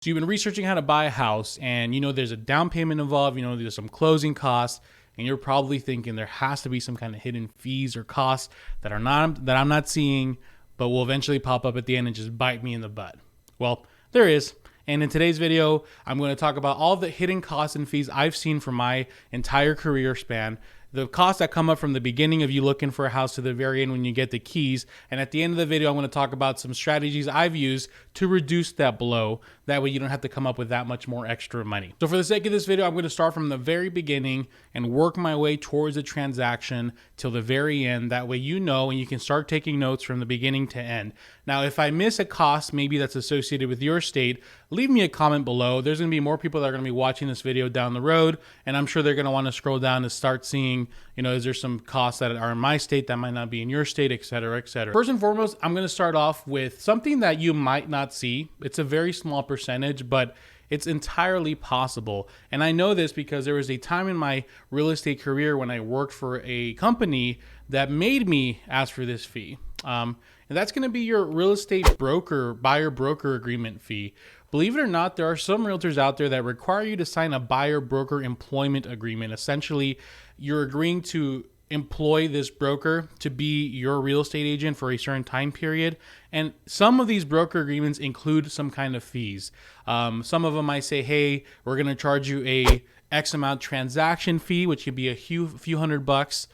So you've been researching how to buy a house, and you know there's a down payment involved, you know there's some closing costs, and you're probably thinking there has to be some kind of hidden fees or costs that I'm not seeing, but will eventually pop up at the end and just bite me in the butt. Well, there is. And in today's video, I'm going to talk about all the hidden costs and fees I've seen from my entire career span, the costs that come up from the beginning of you looking for a house to the very end when you get the keys. And at the end of the video, I'm going to talk about some strategies I've used to reduce that blow. That way you don't have to come up with that much more extra money. So for the sake of this video, I'm going to start from the very beginning and work my way towards the transaction till the very end. That way you know and you can start taking notes from the beginning to end. Now, if I miss a cost maybe that's associated with your state, leave me a comment below. There's going to be more people that are going to be watching this video down the road, and I'm sure they're going to want to scroll down to start seeing, you know, is there some costs that are in my state that might not be in your state, et cetera, et cetera. First and foremost, I'm going to start off with something that you might not see. It's a very small percentage, but it's entirely possible. And I know this because there was a time in my real estate career when I worked for a company that made me ask for this fee. And that's going to be your real estate broker, buyer broker agreement fee. Believe it or not, there are some realtors out there that require you to sign a buyer broker employment agreement. Essentially, you're agreeing to employ this broker to be your real estate agent for a certain time period. And some of these broker agreements include some kind of fees. Some of them might say, hey, we're going to charge you a X amount transaction fee, which could be a few $100.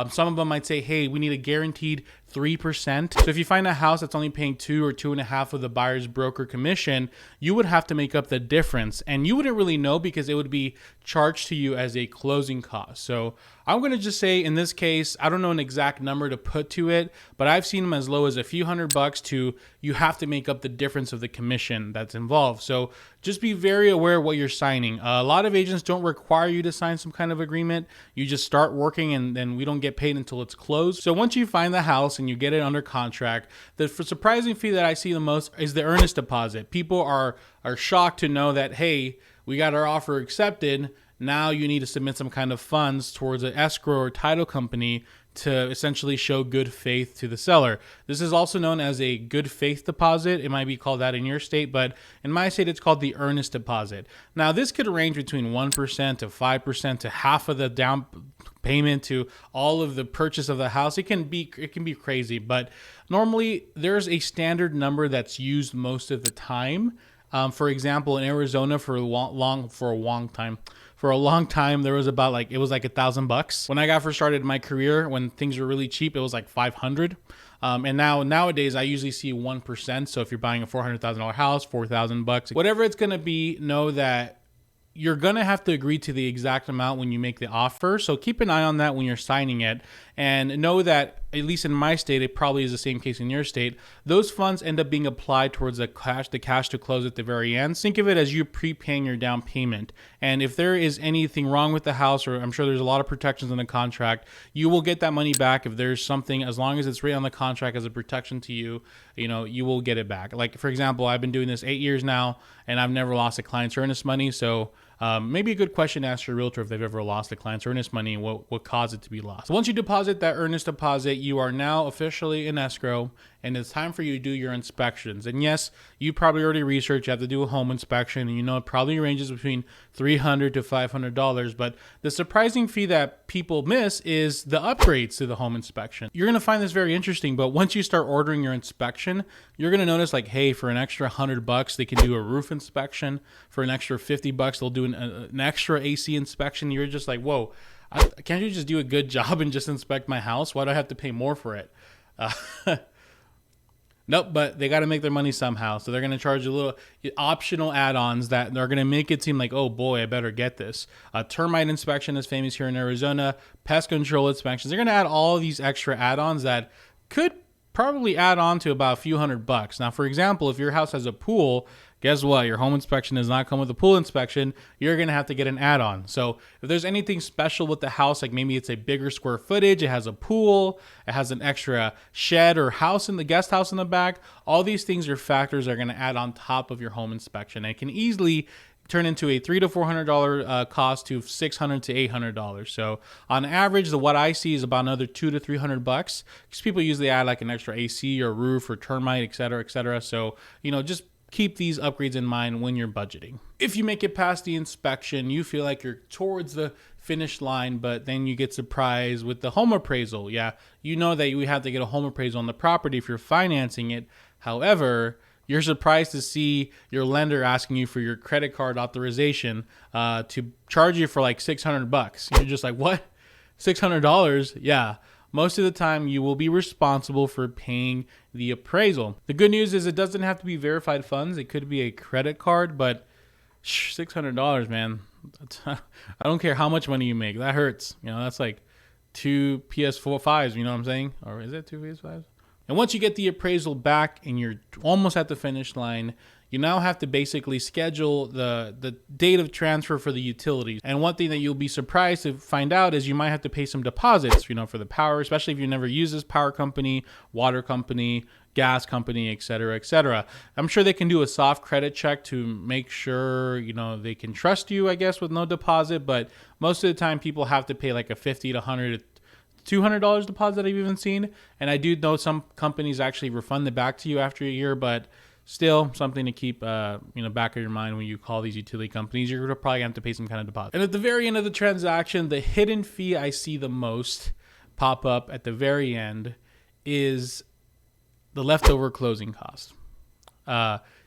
Some of them might say, hey, we need a guaranteed 3%. So if you find a house that's only paying 2 or 2.5 of the buyer's broker commission, you would have to make up the difference. And you wouldn't really know because it would be charged to you as a closing cost. So I'm going to just say in this case, I don't know an exact number to put to it, but I've seen them as low as a few $100 to you have to make up the difference of the commission that's involved. So just be very aware of what you're signing. A lot of agents don't require you to sign some kind of agreement. You just start working and then we don't get paid until it's closed. So once you find the house and you get it under contract, the surprising fee that I see the most is the earnest deposit. People are shocked to know that, hey, we got our offer accepted. Now you need to submit some kind of funds towards an escrow or title company to essentially show good faith to the seller. This is also known as a good faith deposit. It might be called that in your state, but in my state, it's called the earnest deposit. Now, this could range between 1% to 5% to half of the down payment to all of the purchase of the house. It can be crazy, but normally there's a standard number that's used most of the time. For example, in Arizona for a long time, there was about it was like $1,000. When I got first started in my career, when things were really cheap, it was like 500. And nowadays I usually see 1%. So if you're buying a $400,000 house, $4,000, whatever it's going to be, know that you're going to have to agree to the exact amount when you make the offer. So keep an eye on that when you're signing it, and know that at least in my state, it probably is the same case in your state. Those funds end up being applied towards the cash to close at the very end. Think of it as you prepaying your down payment. And if there is anything wrong with the house, or I'm sure there's a lot of protections in the contract, you will get that money back. If there's something, as long as it's written on the contract as a protection to you, you know, you will get it back. Like, for example, I've been doing this 8 years now, and I've never lost a client's earnest money. So maybe a good question to ask your realtor if they've ever lost a client's earnest money and what caused it to be lost. So once you deposit that earnest deposit, you are now officially in escrow, and it's time for you to do your inspections. And yes, you probably already researched you have to do a home inspection, and you know it probably ranges between $300 to $500. But the surprising fee that people miss is the upgrades to the home inspection. You're going to find this very interesting, but once you start ordering your inspection, you're going to notice, like, hey, for an extra $100, they can do a roof inspection. For an extra $50, they'll do an extra AC inspection. You're just like, whoa, can't you just do a good job and just inspect my house? Why do I have to pay more for it? Nope, but they got to make their money somehow. So they're going to charge a little optional add-ons that are going to make it seem like, oh boy, I better get this. Termite inspection is famous here in Arizona. Pest control inspections. They're going to add all of these extra add-ons that could probably add on to about a few $100. Now, for example, if your house has a pool, guess what? Your home inspection does not come with a pool inspection. You're going to have to get an add-on. So if there's anything special with the house, like maybe it's a bigger square footage, it has a pool, it has an extra shed or house in the guest house in the back, all these things or factors are going to add on top of your home inspection. And it can easily turn into a $300 to $400 cost to $600 to $800. So on average, what I see is about another $200 to $300 because people usually add like an extra AC or roof or termite, et cetera, et cetera. So, you know, just keep these upgrades in mind when you're budgeting. If you make it past the inspection, you feel like you're towards the finish line, but then you get surprised with the home appraisal. Yeah, you know that you have to get a home appraisal on the property if you're financing it. However, you're surprised to see your lender asking you for your credit card authorization to charge you for like $600. You're just like, what? $600? Yeah. Most of the time, you will be responsible for paying the appraisal. The good news is it doesn't have to be verified funds. It could be a credit card, but $600, man. I don't care how much money you make. That hurts. You know, that's like 2 PS5s, you know what I'm saying? Or is it 2 PS5s? And once you get the appraisal back and you're almost at the finish line, you now have to basically schedule the date of transfer for the utilities. And one thing that you'll be surprised to find out is you might have to pay some deposits, you know, for the power, especially if you never use this power company, water company, gas company, et cetera, et cetera. I'm sure they can do a soft credit check to make sure, you know, they can trust you, I guess, with no deposit. But most of the time people have to pay like a $50 to $100 $200 deposit I've even seen. And I do know some companies actually refund it back to you after a year, but still something to keep back of your mind when you call these utility companies. You're gonna probably have to pay some kind of deposit. And at the very end of the transaction, the hidden fee I see the most pop up at the very end is the leftover closing costs.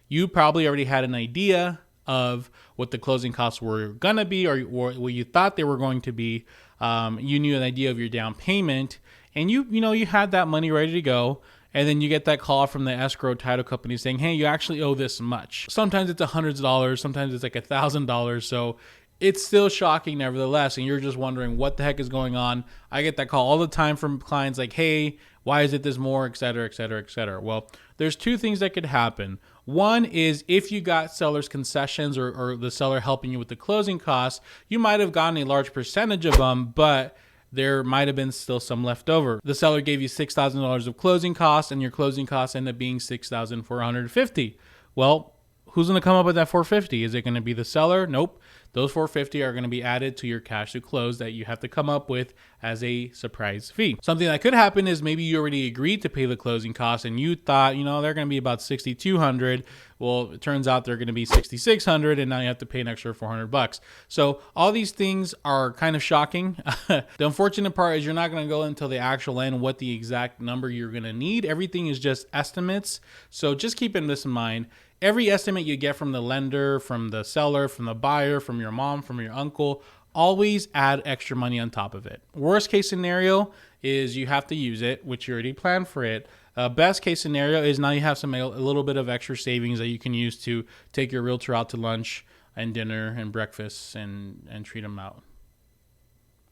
You probably already had an idea of what the closing costs were gonna be, or what you thought they were going to be. You knew an idea of your down payment, and you had that money ready to go. And then you get that call from the escrow title company saying, hey, you actually owe this much. Sometimes it's hundreds of dollars. Sometimes it's like $1,000. So it's still shocking nevertheless. And you're just wondering what the heck is going on. I get that call all the time from clients like, hey, why is it this more, et cetera, et cetera, et cetera. Well, there's two things that could happen. One is if you got seller's concessions or the seller helping you with the closing costs, you might have gotten a large percentage of them, but there might have been still some left over. The seller gave you $6,000 of closing costs, and your closing costs end up being $6,450. Well, who's going to come up with that $450? Is it going to be the seller? Nope. Those $450 are going to be added to your cash to close that you have to come up with as a surprise fee. Something that could happen is maybe you already agreed to pay the closing costs and you thought, they're going to be about $6,200. Well, it turns out they're going to be $6,600, and now you have to pay an extra $400. So all these things are kind of shocking. The unfortunate part is you're not going to go until the actual end what the exact number you're going to need. Everything is just estimates. So just keeping this in mind. Every estimate you get from the lender, from the seller, from the buyer, from your mom, from your uncle, always add extra money on top of it. Worst case scenario is you have to use it, which you already planned for it. Best case scenario is now you have a little bit of extra savings that you can use to take your realtor out to lunch and dinner and breakfast and treat them out.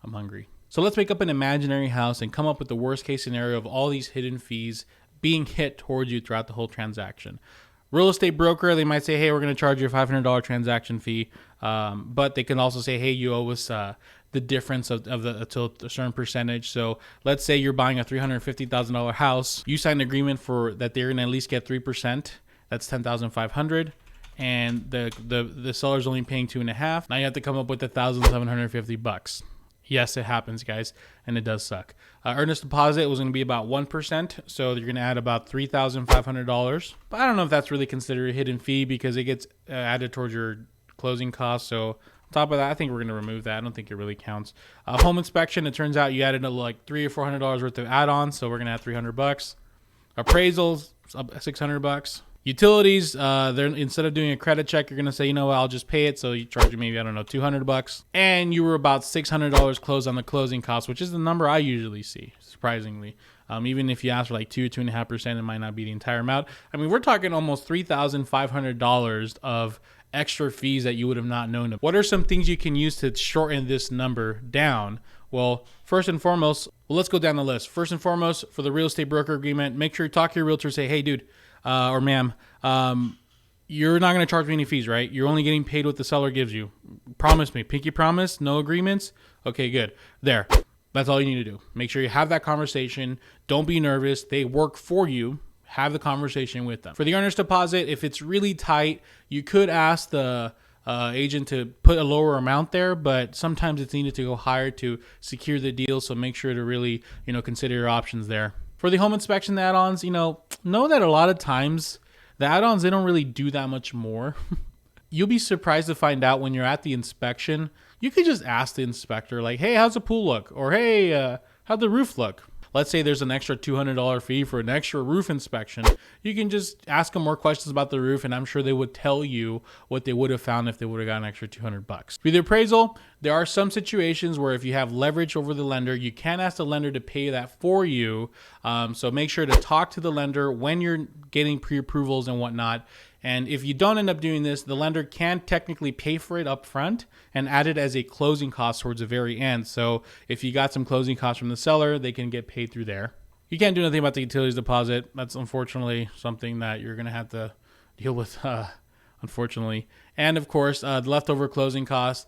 I'm hungry. So let's make up an imaginary house and come up with the worst case scenario of all these hidden fees being hit towards you throughout the whole transaction. Real estate broker, they might say, hey, we're going to charge you a $500 transaction fee. But they can also say, hey, you owe us the difference of to a certain percentage. So let's say you're buying a $350,000 house. You sign an agreement for that they're going to at least get 3%. That's $10,500. And the seller's only paying 2.5%. Now you have to come up with $1,750. Yes, it happens, guys, and it does suck. Earnest deposit was going to be about 1%, so you're going to add about $3,500. But I don't know if that's really considered a hidden fee because it gets added towards your closing costs. So on top of that, I think we're going to remove that. I don't think it really counts. Home inspection, it turns out you added like $300 or $400 worth of add-ons, so we're going to add $300. Appraisals, $600. Utilities, they're instead of doing a credit check, you're gonna say, I'll just pay it. So you charge you maybe, $200, and you were about $600 closed on the closing costs, which is the number I usually see, surprisingly. Even if you ask for like 2.5%, it might not be the entire amount. I mean, we're talking almost $3,500 of extra fees that you would have not known of. What are some things you can use to shorten this number down? Well, first and foremost, let's go down the list. First and foremost, for the real estate broker agreement, make sure you talk to your realtor, say, hey, dude, or ma'am, you're not going to charge me any fees, right? You're only getting paid what the seller gives you. Promise me. Pinky promise. No agreements. Okay, good. There. That's all you need to do. Make sure you have that conversation. Don't be nervous. They work for you. Have the conversation with them. For the earnest deposit, if it's really tight, you could ask the agent to put a lower amount there, but sometimes it's needed to go higher to secure the deal. So make sure to really, consider your options there. For the home inspection add-ons, know that a lot of times The add-ons, they don't really do that much more. You'll be surprised to find out when you're at the inspection, you could just ask the inspector like, hey, how's the pool look? Or hey, how'd the roof look? Let's say there's an extra $200 fee for an extra roof inspection. You can just ask them more questions about the roof, and I'm sure they would tell you what they would have found if they would have got an extra $200. For the appraisal, there are some situations where if you have leverage over the lender, you can ask the lender to pay that for you. So make sure to talk to the lender when you're getting pre-approvals and whatnot. And if you don't end up doing this, the lender can technically pay for it up front and add it as a closing cost towards the very end. So if you got some closing costs from the seller, they can get paid through there. You can't do anything about the utilities deposit. That's unfortunately something that you're going to have to deal with, unfortunately. And of course, the leftover closing costs.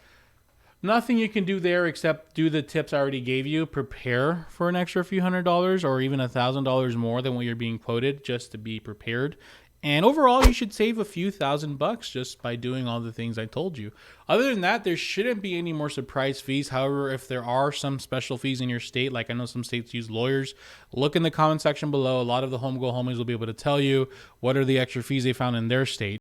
Nothing you can do there except do the tips I already gave you. Prepare for an extra few $100 or even $1,000 more than what you're being quoted just to be prepared. And overall, you should save a few $1,000 just by doing all the things I told you. Other than that, there shouldn't be any more surprise fees. However, if there are some special fees in your state, like I know some states use lawyers, look in the comment section below. A lot of the home go homies will be able to tell you what are the extra fees they found in their state.